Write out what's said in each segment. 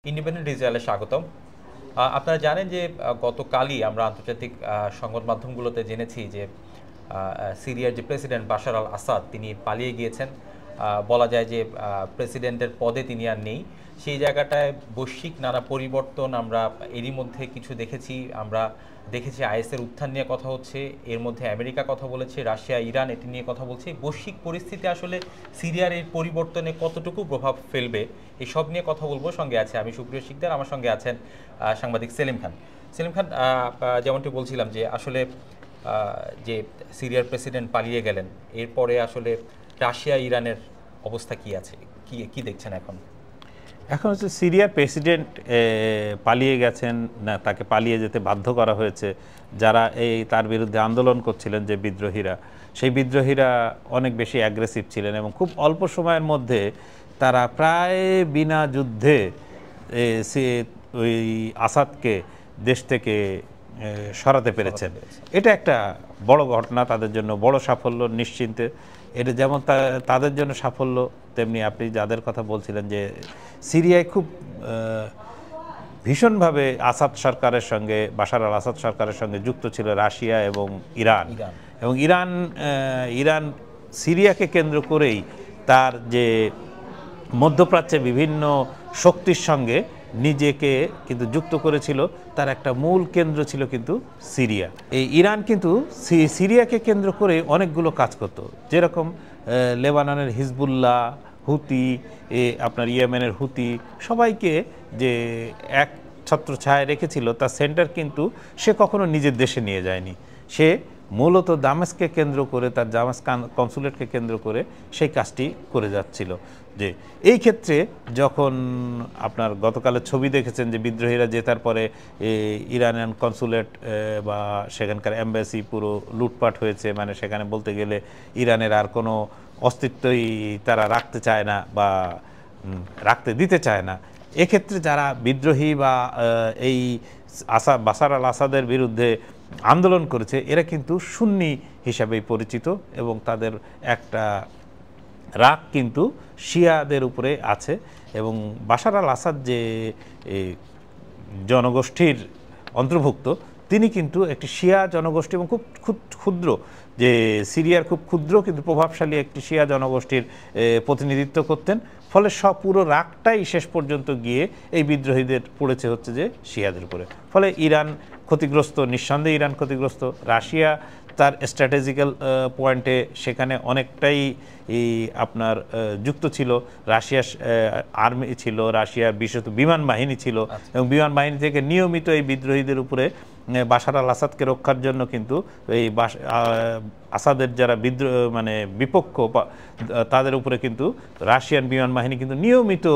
Independent ইসরায়েলে স্বাগতম। আপনারা জানেন যে গতকালই আমরা আন্তর্জাতিক সংবাদ মাধ্যমগুলোতে জেনেছি যে সিরিয়ার যে প্রেসিডেন্ট বাশার আল আসাদ তিনি পালিয়ে গিয়েছেন। বলা যায় যে প্রেসিডেন্টের পদে তিনি আর নেই। সেই জায়গাটায় বৈশ্বিক নানা পরিবর্তন আমরা এরই মধ্যে কিছু দেখেছি। আমরা দেখেছি আইএসের উত্থান নিয়ে কথা হচ্ছে, এর মধ্যে আমেরিকা কথা বলেছে, রাশিয়া ইরান এটি নিয়ে কথা বলছে। বৈশ্বিক পরিস্থিতি আসলে সিরিয়ার এই পরিবর্তনে কতটুকু প্রভাব ফেলবে এসব নিয়ে কথা বলবো। সঙ্গে আছে আমি সুপ্রিয় শিকদার, আমার সঙ্গে আছেন সাংবাদিক সেলিম খান। সেলিম খান, যেমনটি বলছিলাম যে আসলে যে সিরিয়ার প্রেসিডেন্ট পালিয়ে গেলেন, এরপরে আসলে রাশিয়া ইরানের অবস্থা কি আছে, কি দেখছেন এখন? এখন হচ্ছে সিরিয়ার প্রেসিডেন্ট পালিয়ে গেছেন না, তাকে পালিয়ে যেতে বাধ্য করা হয়েছে। যারা তার বিরুদ্ধে আন্দোলন করছিলেন, যে বিদ্রোহীরা, সেই বিদ্রোহীরা অনেক বেশি অ্যাগ্রেসিভ ছিলেন এবং খুব অল্প সময়ের মধ্যে তারা প্রায় বিনা যুদ্ধে ওই আসাদকে দেশ থেকে সরাতে পেরেছেন। এটা একটা বড় ঘটনা, তাদের জন্য বড় সাফল্য নিশ্চিন্তে। এটা যেমন তাদের জন্য সাফল্য, তেমনি আপনি যাদের কথা বলছিলেন যে সিরিয়ায় খুব ভীষণভাবে আসাদ সরকারের সঙ্গে, বাশার আল আসাদ সরকারের সঙ্গে যুক্ত ছিল রাশিয়া এবং ইরান। এবং ইরান সিরিয়াকে কেন্দ্র করেই তার যে মধ্যপ্রাচ্যে বিভিন্ন শক্তির সঙ্গে নিজেকে কিন্তু যুক্ত করেছিল। তার একটা মূল কেন্দ্র ছিল কিন্তু সিরিয়া। এই ইরান কিন্তু সিরিয়াকে কেন্দ্র করে অনেকগুলো কাজ করত, যেরকম লেবাননের হিজবুল্লাহ, হুতি, আপনার ইয়েমেনের হুতি, সবাইকে যে এক ছত্রছায়ায় রেখেছিল, তার সেন্টার কিন্তু সে কখনো নিজের দেশে নিয়ে যায়নি। সে মূলত দামেস্ককে কেন্দ্র করে, তার দামেস্ক কনসুলেটকে কেন্দ্র করে সেই কাজটি করে যাচ্ছিল। যে এই ক্ষেত্রে যখন আপনার গতকালের ছবি দেখেছেন যে বিদ্রোহীরা জেতার পরে ইরানিয়ান কনসুলেট বা সেখানকার এম্বাসি পুরো লুটপাট হয়েছে, মানে সেখানে বলতে গেলে ইরানের আর কোনো অস্তিত্বই তারা রাখতে চায় না বা রাখতে দিতে চায় না। এক্ষেত্রে যারা বিদ্রোহী বা এই বাশার আল আসাদের বিরুদ্ধে আন্দোলন করেছে, এরা কিন্তু সুন্নি হিসাবেই পরিচিত এবং তাদের একটা রাগ কিন্তু শিয়াদের উপরে আছে। এবং বাশার আল আসাদ যে জনগোষ্ঠীর অন্তর্ভুক্ত, তিনি কিন্তু একটি শিয়া জনগোষ্ঠী এবং খুব ক্ষুদ্র, যে সিরিয়ার খুব ক্ষুদ্র কিন্তু প্রভাবশালী একটি শিয়া জনগোষ্ঠীর প্রতিনিধিত্ব করতেন। ফলে পুরো রাগটাই শেষ পর্যন্ত গিয়ে এই বিদ্রোহীদের পড়েছে হচ্ছে যে শিয়াদের উপরে। ফলে ইরান ক্ষতিগ্রস্ত, নিঃসন্দেহে ইরান ক্ষতিগ্রস্ত। রাশিয়া তার স্ট্র্যাটেজিক্যাল পয়েন্টে সেখানে অনেকটাই আপনার যুক্ত ছিল। রাশিয়ার আর্মি ছিল, রাশিয়ার বিশেষত বিমান বাহিনী ছিল, এবং বিমান বাহিনী থেকে নিয়মিত এই বিদ্রোহীদের উপরে বাশার আল আসাদকে রক্ষার জন্য কিন্তু এই আসাদের যারা মানে বিপক্ষ, তাদের উপরে কিন্তু রাশিয়ান বিমান বাহিনী কিন্তু নিয়মিত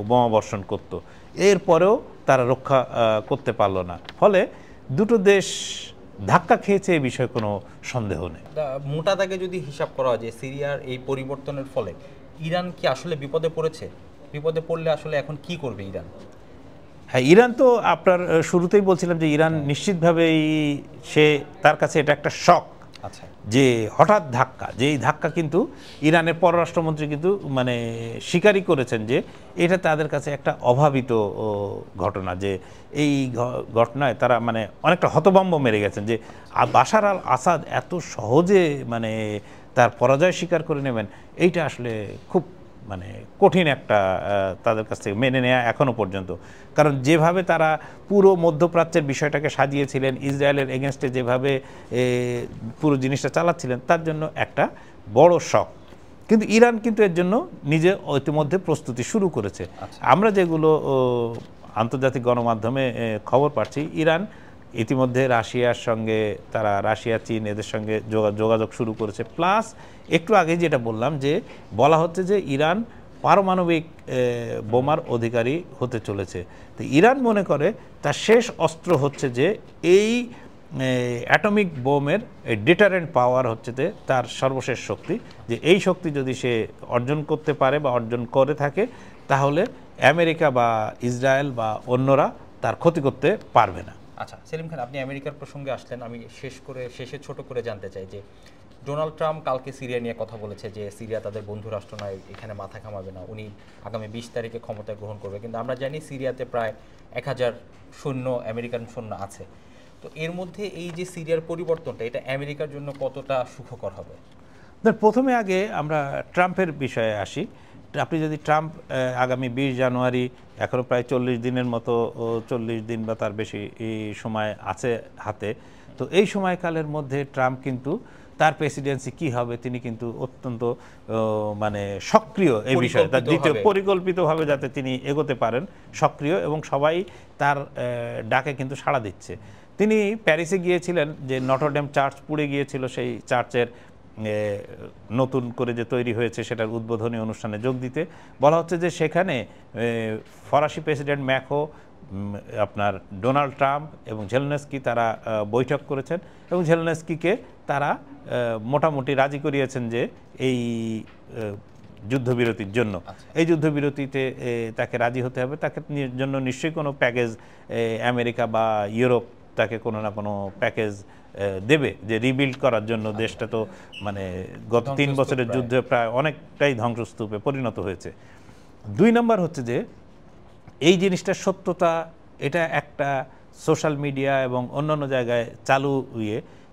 বোমাবর্ষণ করত। এরপরেও তারা রক্ষা করতে পারল না। ফলে দুটো দেশ ধাক্কা খেয়েছে, এই বিষয়ে কোনো সন্দেহ নেই। মোটা দাগে যদি হিসাব করা হয় যে সিরিয়ার এই পরিবর্তনের ফলে ইরান কি আসলে বিপদে পড়েছে? বিপদে পড়লে আসলে এখন কি করবে ইরান? হ্যাঁ, ইরান তো আপনার শুরুতেই বলছিলাম যে ইরান নিশ্চিতভাবেই তার কাছে এটা একটা শক। আচ্ছা, যে হঠাৎ ধাক্কা, যে এই ধাক্কা কিন্তু ইরানের পররাষ্ট্রমন্ত্রী কিন্তু মানে স্বীকারই করেছেন যে এটা তাদের কাছে একটা অভাবিত ঘটনা, যে এই ঘটনায় তারা মানে অনেকটা হতভম্ব মেরে গেছেন যে বাশার আল আসাদ এত সহজে মানে তার পরাজয় স্বীকার করে নেবেন, এইটা আসলে খুব মানে কঠিন একটা তাদের কাছ থেকে মেনে নেওয়া এখনও পর্যন্ত। কারণ যেভাবে তারা পুরো মধ্যপ্রাচ্যের বিষয়টাকে সাজিয়েছিলেন, ইসরায়েলের এগেনস্টে যেভাবে পুরো জিনিসটা চালাচ্ছিলেন, তার জন্য একটা বড় শক। কিন্তু ইরান কিন্তু এর জন্য নিজে ইতিমধ্যে প্রস্তুতি শুরু করেছে। আমরা যেগুলো আন্তর্জাতিক গণমাধ্যমে খবর পাচ্ছি, ইরান ইতিমধ্যে রাশিয়ার সঙ্গে, তারা রাশিয়া, চীন এদের সঙ্গে যোগাযোগ শুরু করেছে। প্লাস একটু আগে যেটা বললাম, যে বলা হচ্ছে যে ইরান পারমাণবিক বোমার অধিকারী হতে চলেছে। তো ইরান মনে করে তার শেষ অস্ত্র হচ্ছে যে এই অ্যাটমিক বোমের ডিটারেন্ট পাওয়ার হচ্ছে যে তার সর্বশেষ শক্তি, যে এই শক্তি যদি সে অর্জন করতে পারে বা অর্জন করে থাকে, তাহলে আমেরিকা বা ইসরায়েল বা অন্যরা তার ক্ষতি করতে পারবে না। আচ্ছা সেলিম খান, আপনি আমেরিকার প্রসঙ্গে আসলেন, আমি শেষে ছোট করে জানতে চাই যে ডোনাল্ড ট্রাম্প কালকে সিরিয়া নিয়ে কথা বলেছে যে সিরিয়া তাদের বন্ধু রাষ্ট্র নয়, এখানে মাথা ঘামাবে না, উনি আগামী 20 তারিখে ক্ষমতা গ্রহণ করবে। কিন্তু আমরা জানি সিরিয়াতে প্রায় 1000 সৈন্য, আমেরিকান সৈন্য আছে। তো এর মধ্যে এই যে সিরিয়ার পরিবর্তনটা, এটা আমেরিকার জন্য কতটা সুখকর হবে? প্রথমে আগে আমরা ট্রাম্পের বিষয়ে আসি। আপনি যদি ট্রাম্প আগামী 20 জানুয়ারি, এখনও প্রায় 40 দিনের মতো, 40 দিন বা তার বেশি এই সময় আছে হাতে, তো এই সময়কালের মধ্যে ট্রাম্প কিন্তু তার প্রেসিডেন্সি কি হবে তিনি কিন্তু অত্যন্ত মানে সক্রিয় এই বিষয়ে, তার দ্বিতীয় পরিকল্পিতভাবে যাতে তিনি এগোতে পারেন, সক্রিয়, এবং সবাই তার ডাকে কিন্তু সাড়া দিচ্ছে। তিনি প্যারিসে গিয়েছিলেন, যে নটরডেম চার্চ পুড়ে গিয়েছিল, সেই চার্চের নতুন করে যে তৈরি হয়েছে সেটার উদ্বোধনী অনুষ্ঠানে যোগ দিতে। বলা হচ্ছে যে সেখানে ফরাসি প্রেসিডেন্ট ম্যাক্রো, আপনার ডোনাল্ড ট্রাম্প এবং জেলেনস্কি তারা বৈঠক করেছেন, এবং জেলেনস্কিকে তারা মোটামুটি রাজি করিয়েছেন যে এই যুদ্ধবিরতির জন্য, এই যুদ্ধবিরতিতে তাকে রাজি হতে হবে। তাকে জন্য নিশ্চয়ই কোনো প্যাকেজ আমেরিকা বা ইউরোপ তাকে কোনো না কোনো প্যাকেজ দেবে, যে রিবিল্ড করার জন্য। দেশটা তো মানে গত 3 বছরের যুদ্ধে প্রায় অনেকটাই ধ্বংসস্তূপে পরিণত হয়েছে। 2 নম্বর হচ্ছে যে এই জিনিসটার সত্যতা, এটা একটা সোশ্যাল মিডিয়া এবং অন্যান্য জায়গায় চালু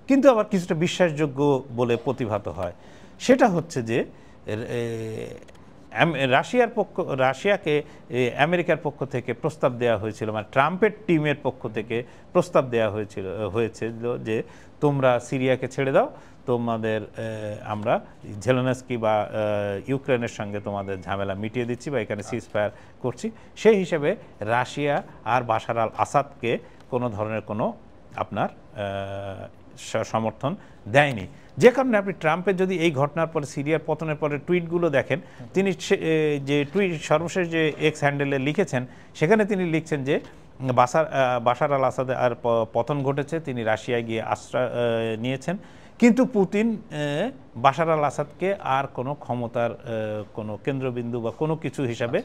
কিন্তু আবার কিছুটা বিশ্বাসযোগ্য বলে প্রতিভাত হয়। সেটা হচ্ছে যে রাশিয়াকে আমেরিকার পক্ষ থেকে প্রস্তাব দেওয়া হয়েছিল, মানে ট্রাম্পের টিমের পক্ষ থেকে প্রস্তাব দেওয়া হয়েছিল যে তোমরা সিরিয়াকে ছেড়ে দাও, তোমাদের আমরা জেলেনস্কি বা ইউক্রেনের সঙ্গে তোমাদের ঝামেলা মিটিয়ে দিচ্ছি বা এখানে সিজফায়ার করছি। সেই হিসেবে রাশিয়া আর বাশার আল আসাদকে কোনো ধরনের কোনো আপনার সমর্থন দেয়নি। যে কারণে আপনি ট্রাম্পের যদি এই ঘটনার পরে, সিরিয়ার পতনের পরে টুইটগুলো দেখেন, তিনি যে টুইট সর্বশেষ যে এক্স হ্যান্ডেলে লিখেছেন, সেখানে তিনি লিখছেন যে বাশার আল আসাদের আর পতন ঘটেছে, তিনি রাশিয়ায় গিয়ে আশ্রয় নিয়েছেন, কিন্তু পুতিন বাশার আল আসাদকে আর কোনো ক্ষমতার কোনো কেন্দ্রবিন্দু বা কোনো কিছু হিসাবে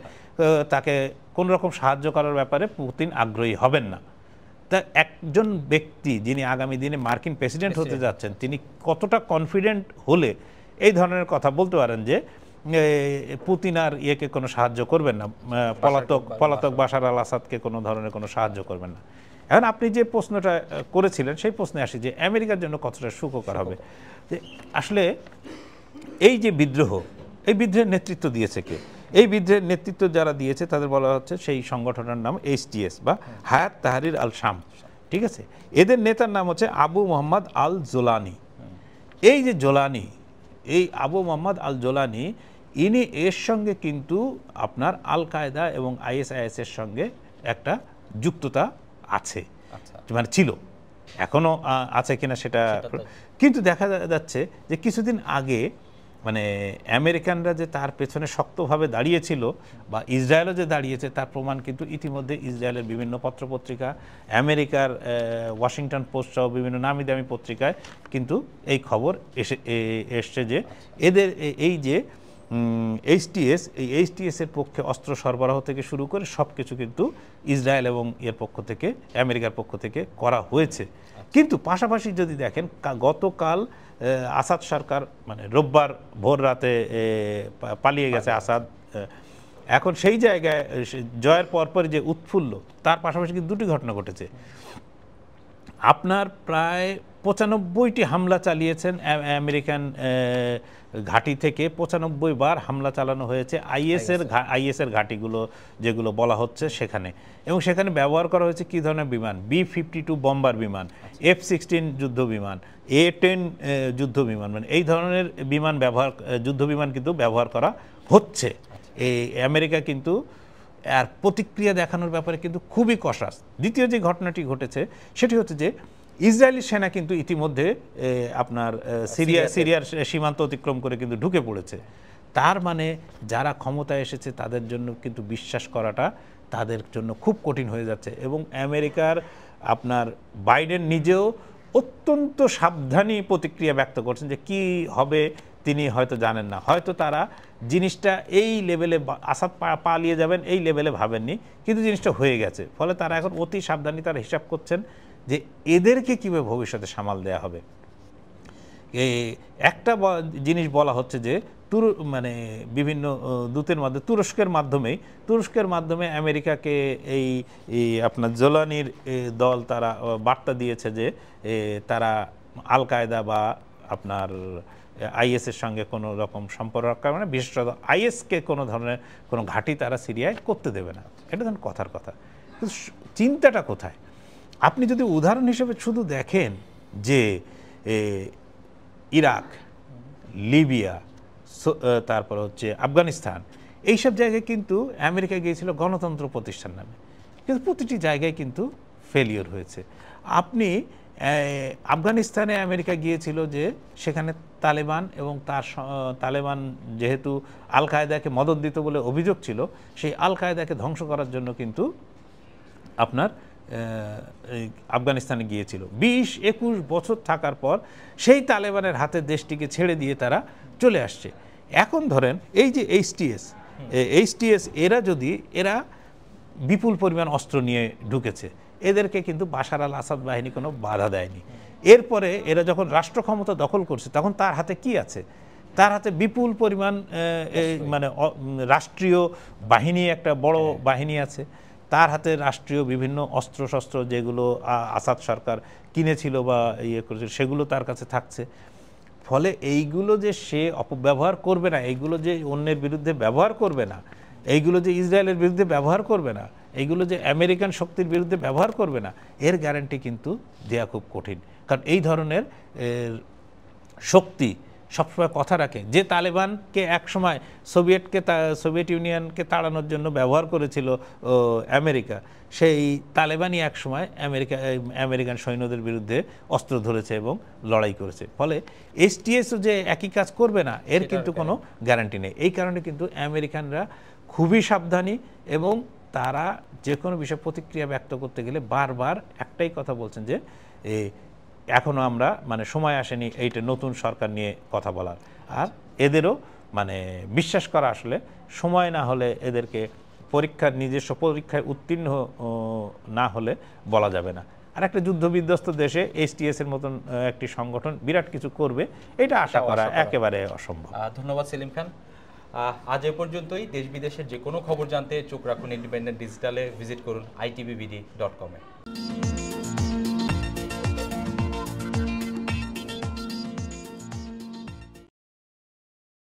তাকে কোনো রকম সাহায্য করার ব্যাপারে পুতিন আগ্রহী হবেন না। তা একজন ব্যক্তি যিনি আগামী দিনে মার্কিন প্রেসিডেন্ট হতে যাচ্ছেন, তিনি কতটা কনফিডেন্ট হলে এই ধরনের কথা বলতে পারেন যে পুতিন আর ইয়েকে কোনো সাহায্য করবেন না, পলাতক বাশার আল আসাদকে কোনো ধরনের কোনো সাহায্য করবেন না। এখন আপনি যে প্রশ্নটা করেছিলেন সেই প্রশ্নে আসি যে আমেরিকার জন্য কতটা সুখকর হবে। যে আসলে এই যে বিদ্রোহ, এই বিদ্রোহের নেতৃত্ব দিয়েছে কে? এই বিদ্রোহের নেতৃত্ব যারা দিয়েছে তাদের বলা হচ্ছে সেই সংগঠনের নাম HTS বা হায়াত তাহরির আল শাম, ঠিক আছে? এদের নেতার নাম হচ্ছে আবু মোহাম্মদ আল জোলানি। এই যে জোলানি, এই আবু মোহাম্মদ আল জোলানি, ইনি এর সঙ্গে কিন্তু আপনার আল কায়দা এবং ISIS এর সঙ্গে একটা যুক্ততা আছে, মানে ছিল, এখনো আছে কিনা সেটা, কিন্তু দেখা যাচ্ছে যে কিছুদিন আগে মানে আমেরিকানরা যে তার পেছনে শক্তভাবে দাঁড়িয়েছিল বা ইসরায়েলও যে দাঁড়িয়েছে তার প্রমাণ কিন্তু ইতিমধ্যে ইসরায়েলের বিভিন্ন পত্রপত্রিকা, আমেরিকার ওয়াশিংটন পোস্ট সহ বিভিন্ন নামি দামি পত্রিকায় কিন্তু এই খবর এসছে যে এদের এই যে HTS, এই HTS এর পক্ষে অস্ত্র সরবরাহ থেকে শুরু করে সব কিছু কিন্তু ইসরায়েল এবং এর পক্ষ থেকে, আমেরিকার পক্ষ থেকে করা হয়েছে। কিন্তু পাশাপাশি যদি দেখেন, গতকাল আসাদ সরকার মানে রোববার ভোর রাতে পালিয়ে গেছে আসাদ। এখন সেই জায়গায় জয়ের পরপর যে উৎফুল্ল, তার পাশাপাশি কিন্তু 2টি ঘটনা ঘটেছে। আপনার প্রায় 95টি হামলা চালিয়েছেন আমেরিকান ঘাঁটি থেকে, 95 বার হামলা চালানো হয়েছে IS এর ঘাঁটিগুলো যেগুলো বলা হচ্ছে সেখানে, এবং সেখানে ব্যবহার করা হয়েছে কী ধরনের বিমান? B-52 বম্বার বিমান, F-16 যুদ্ধ বিমান, A-10 যুদ্ধ বিমান, মানে এই ধরনের বিমান যুদ্ধ বিমান কিন্তু ব্যবহার করা হচ্ছে। এই আমেরিকা কিন্তু আর প্রতিক্রিয়া দেখানোর ব্যাপারে কিন্তু খুবই কষাস। দ্বিতীয় যে ঘটনাটি ঘটেছে সেটি হচ্ছে যে ইসরায়েলি সেনা কিন্তু ইতিমধ্যে আপনার সিরিয়ার সীমান্ত অতিক্রম করে কিন্তু ঢুকে পড়েছে। তার মানে যারা ক্ষমতায় এসেছে তাদের জন্য কিন্তু বিশ্বাস করাটা তাদের জন্য খুব কঠিন হয়ে যাচ্ছে। এবং আমেরিকার আপনার বাইডেন নিজেও অত্যন্ত সাবধানী প্রতিক্রিয়া ব্যক্ত করছেন যে কি হবে তিনি হয়তো জানেন না, হয়তো তারা জিনিসটা এই লেভেলে আসাদ পালিয়ে যাবেন এই লেভেলে ভাবেননি, কিন্তু জিনিসটা হয়ে গেছে। ফলে তারা এখন অতি সাবধানী তারা হিসাব করছেন যে এদেরকে কীভাবে ভবিষ্যতে সামাল দেওয়া হবে। একটা জিনিস বলা হচ্ছে যে মানে বিভিন্ন দূতের মধ্যে তুরস্কের মাধ্যমে আমেরিকাকে এই আপনার জোলানির দল তারা বার্তা দিয়েছে যে তারা আল কায়দা বা আপনার আইএসের সঙ্গে কোনো রকম সম্পর্ক রাখা মানে বিশেষত আইএসকে কোনো ধরনের কোনো ঘাঁটি তারা সিরিয়ায় করতে দেবে না। এটা ধরুন কথার কথা, কিন্তু চিন্তাটা কোথায়? আপনি যদি উদাহরণ হিসেবে শুধু দেখেন যে ইরাক, লিবিয়া, তারপর হচ্ছে আফগানিস্তান, এইসব জায়গায় কিন্তু আমেরিকা গিয়েছিল গণতন্ত্র প্রতিষ্ঠান নামে, কিন্তু প্রতিটি জায়গায় কিন্তু ফেলিওর হয়েছে। আপনি আফগানিস্তানে আমেরিকা গিয়েছিল যে সেখানে তালেবান এবং তালেবান যেহেতু আল কায়দাকে মদদ দিত বলে অভিযোগ ছিল, সেই আল কায়দাকে ধ্বংস করার জন্য কিন্তু আপনার আফগানিস্তানে গিয়েছিল। 20-21 বছর থাকার পর সেই তালেবানের হাতে দেশটিকে ছেড়ে দিয়ে তারা চলে আসছে। এখন ধরেন এই যে এইচটিএস এরা বিপুল পরিমাণ অস্ত্র নিয়ে ঢুকেছে, এদেরকে কিন্তু বাশার আল আসাদ বাহিনী কোনো বাধা দেয়নি। এরপরে এরা যখন রাষ্ট্র ক্ষমতা দখল করছে তখন তার হাতে কি আছে? তার হাতে বিপুল পরিমাণ মানে রাষ্ট্রীয় বাহিনী, একটা বড় বাহিনী আছে। তার হাতে রাষ্ট্রীয় বিভিন্ন অস্ত্রশস্ত্র যেগুলো আসাদ সরকার কিনেছিল বা ইয়ে করেছিল সেগুলো তার কাছে থাকছে। ফলে এইগুলো যে সে অপব্যবহার করবে না, এইগুলো যে অন্যের বিরুদ্ধে ব্যবহার করবে না, এইগুলো যে ইসরায়েলের বিরুদ্ধে ব্যবহার করবে না, এইগুলো যে আমেরিকান শক্তির বিরুদ্ধে ব্যবহার করবে না, এর গ্যারান্টি কিন্তু দেওয়া খুব কঠিন। কারণ এই ধরনের শক্তি সবসময় কথা রাখে। যে তালেবানকে একসময় সোভিয়েত ইউনিয়নকে তাড়ানোর জন্য ব্যবহার করেছিল আমেরিকা, সেই তালেবানই একসময় আমেরিকান সৈন্যদের বিরুদ্ধে অস্ত্র ধরেছে এবং লড়াই করেছে। ফলে এইচটিএসও যে একই কাজ করবে না এর কিন্তু কোনো গ্যারান্টি নেই। এই কারণে কিন্তু আমেরিকানরা খুবই সাবধানী এবং তারা যে কোনো বিষয়ে প্রতিক্রিয়া ব্যক্ত করতে গেলে বারবার একটাই কথা বলছেন যে এখনও আমরা মানে সময় আসেনি এইটা নতুন সরকার নিয়ে কথা বলার। আর এদেরও মানে বিশ্বাস করা আসলে সময় না হলে এদেরকে নিজস্ব পরীক্ষায় উত্তীর্ণ না হলে বলা যাবে না। আর একটা যুদ্ধবিধ্বস্ত দেশে এইচটিএস এর মতন একটি সংগঠন বিরাট কিছু করবে এটা আশা করা একেবারে অসম্ভব। ধন্যবাদ সেলিম খান। আজ এ পর্যন্তই। দেশ বিদেশের যে কোনো খবর জানতে চোখ রাখুন ইন্ডিপেন্ডেন্ট ডিজিটালে। ভিজিট করুন itbbd.com-এ।